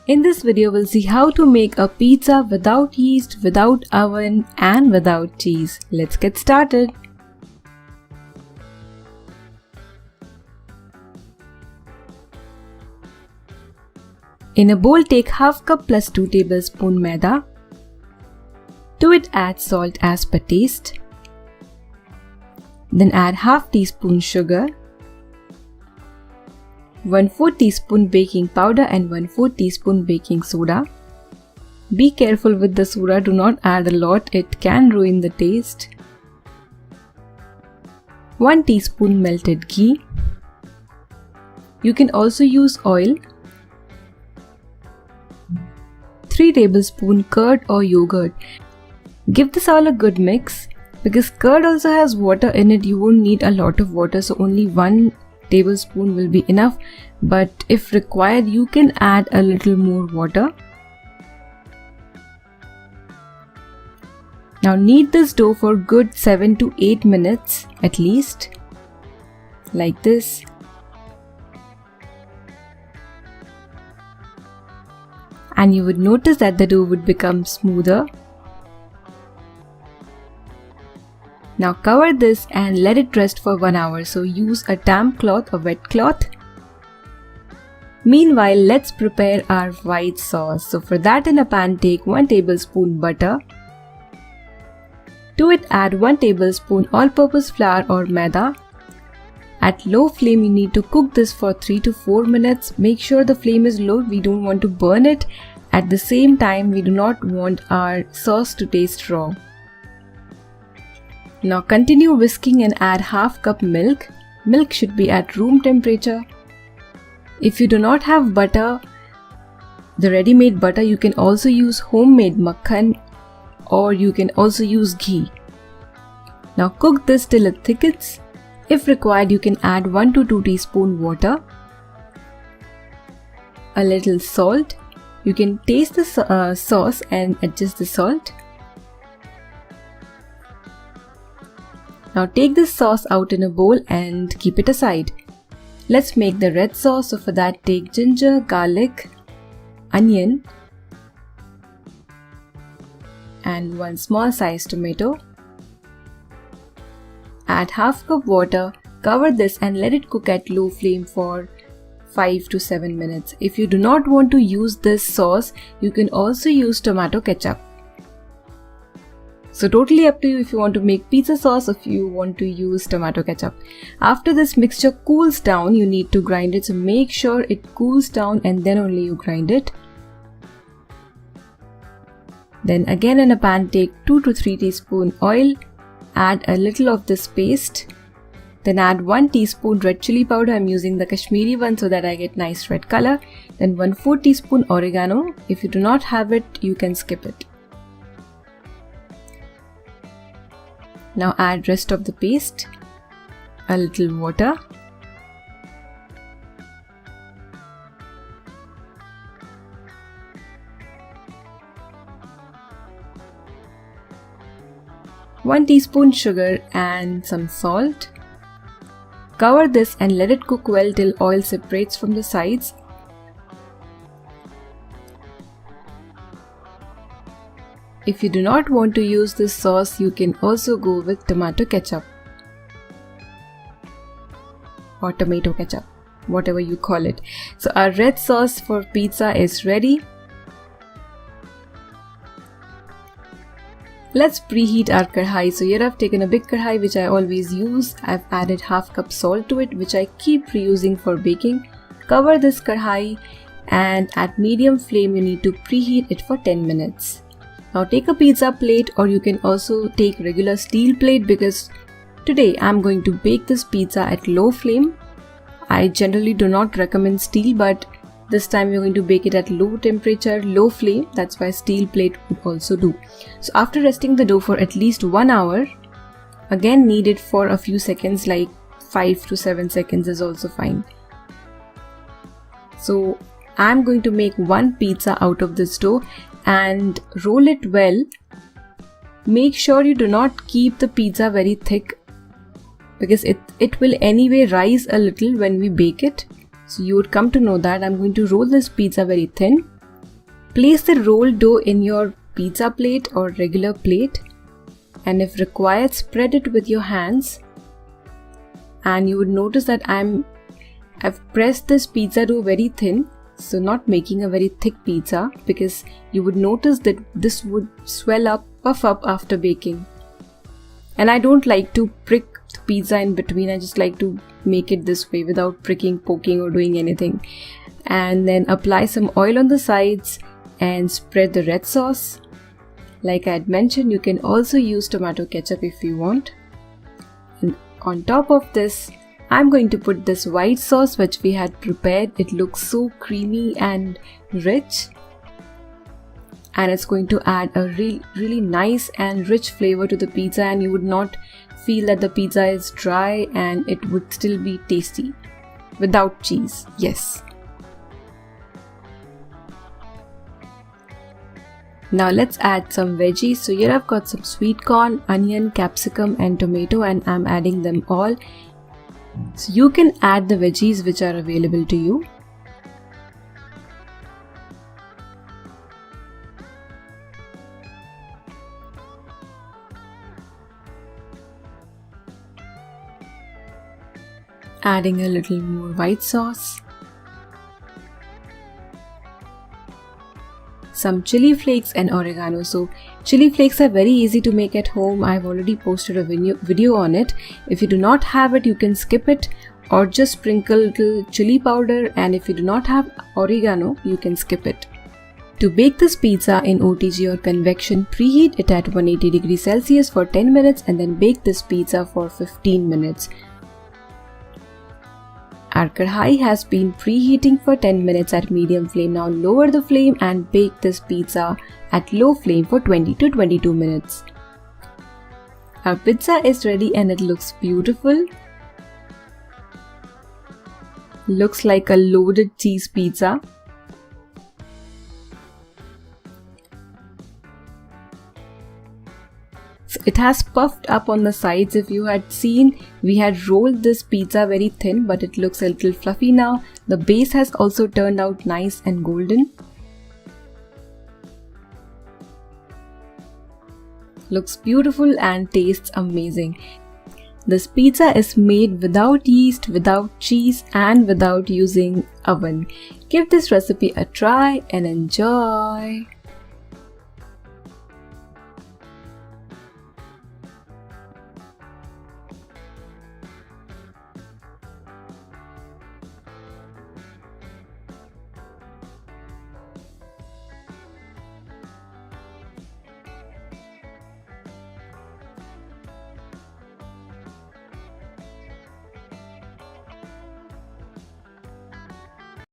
In this video, we'll see how to make a pizza without yeast, without oven, and without cheese. Let's get started. In a bowl, take half cup plus 2 tablespoon maida. To it, add salt as per taste. Then add half teaspoon sugar, 1/4 teaspoon baking powder and 1/4 teaspoon baking soda. Be careful with the soda, do not add a lot, it can ruin the taste. 1 teaspoon melted ghee. You can also use oil. 3 tablespoon curd or yogurt. Give this all a good mix. Because curd also has water in it, you won't need a lot of water, so only 1 tablespoon will be enough, but if required you can add a little more water. Now knead this dough for good 7 to 8 minutes at least, like this. And you would notice that the dough would become smoother. Now cover this and let it rest for 1 hour, so use a damp cloth or wet cloth. Meanwhile, let's prepare our white sauce. So for that, in a pan, take 1 tablespoon butter. To it, add 1 tablespoon all-purpose flour or maida. At low flame, you need to cook this for 3 to 4 minutes. Make sure the flame is low, we don't want to burn it. At the same time, we do not want our sauce to taste raw. Now continue whisking and add half cup milk. Milk should be at room temperature. If you do not have butter, the ready-made butter, you can also use homemade makhan or you can also use ghee. Now cook this till it thickens. If required, you can add 1 to 2 teaspoon water. A little salt. You can taste the sauce and adjust the salt. Now take this sauce out in a bowl and keep it aside. Let's make the red sauce. So for that, take ginger, garlic, onion and 1 small sized tomato. Add half cup water, cover this and let it cook at low flame for 5 to 7 minutes. If you do not want to use this sauce, you can also use tomato ketchup. So totally up to you if you want to make pizza sauce or if you want to use tomato ketchup. After this mixture cools down, you need to grind it. So make sure it cools down and then only you grind it. Then again in a pan, take 2 to 3 teaspoon oil. Add a little of this paste. Then add 1 teaspoon red chili powder. I'm using the Kashmiri one so that I get nice red color. Then 1/4 teaspoon oregano. If you do not have it, you can skip it. Now add rest of the paste, a little water. One teaspoon sugar and some salt. Cover this and let it cook well till oil separates from the sides. If you do not want to use this sauce, you can also go with tomato ketchup or tomato ketchup, whatever you call it. So our red sauce for pizza is ready. Let's preheat our kadhai. So here I've taken a big kadhai which I always use. I've added half cup salt to it which I keep reusing for baking. Cover this kadhai and at medium flame you need to preheat it for 10 minutes. Now take a pizza plate or you can also take regular steel plate because today I'm going to bake this pizza at low flame. I generally do not recommend steel, but this time we're going to bake it at low temperature, low flame. That's why steel plate would also do. So after resting the dough for at least 1 hour, again knead it for a few seconds, like 5 to 7 seconds is also fine. So I'm going to make 1 pizza out of this dough and roll it well. Make sure you do not keep the pizza very thick because it will anyway rise a little when we bake it. So you would come to know that I'm going to roll this pizza very thin Place the rolled dough in your pizza plate or regular plate, and if required, spread it with your hands. And you would notice that I've pressed this pizza dough very thin, so not making a very thick pizza, because you would notice that this would swell up, puff up after baking. And I don't like to prick the pizza in between, I just like to make it this way without pricking, poking or doing anything. And then apply some oil on the sides and spread the red sauce. Like I had mentioned, you can also use tomato ketchup if you want. And on top of this, I'm going to put this white sauce which we had prepared. It looks so creamy and rich, and it's going to add a really nice and rich flavor to the pizza, and you would not feel that the pizza is dry, and it would still be tasty without cheese. Yes. Now let's add some veggies. So here I've got some sweet corn, onion, capsicum and tomato, and I'm adding them all. So you can add the veggies which are available to you. Adding a little more white sauce. Some chili flakes and oregano. So chili flakes are very easy to make at home. I've already posted a video on it. If you do not have it, you can skip it or just sprinkle a little chili powder, and if you do not have oregano, you can skip it. To bake this pizza in OTG or convection, preheat it at 180 degrees Celsius for 10 minutes and then bake this pizza for 15 minutes. Our kadhai has been preheating for 10 minutes at medium flame. Now lower the flame and bake this pizza at low flame for 20 to 22 minutes. Our pizza is ready and it looks beautiful. Looks like a loaded cheese pizza. So it has puffed up on the sides. If you had seen, we had rolled this pizza very thin, but it looks a little fluffy now. The base has also turned out nice and golden. Looks beautiful and tastes amazing. This pizza is made without yeast, without cheese and without using oven. Give this recipe a try and enjoy.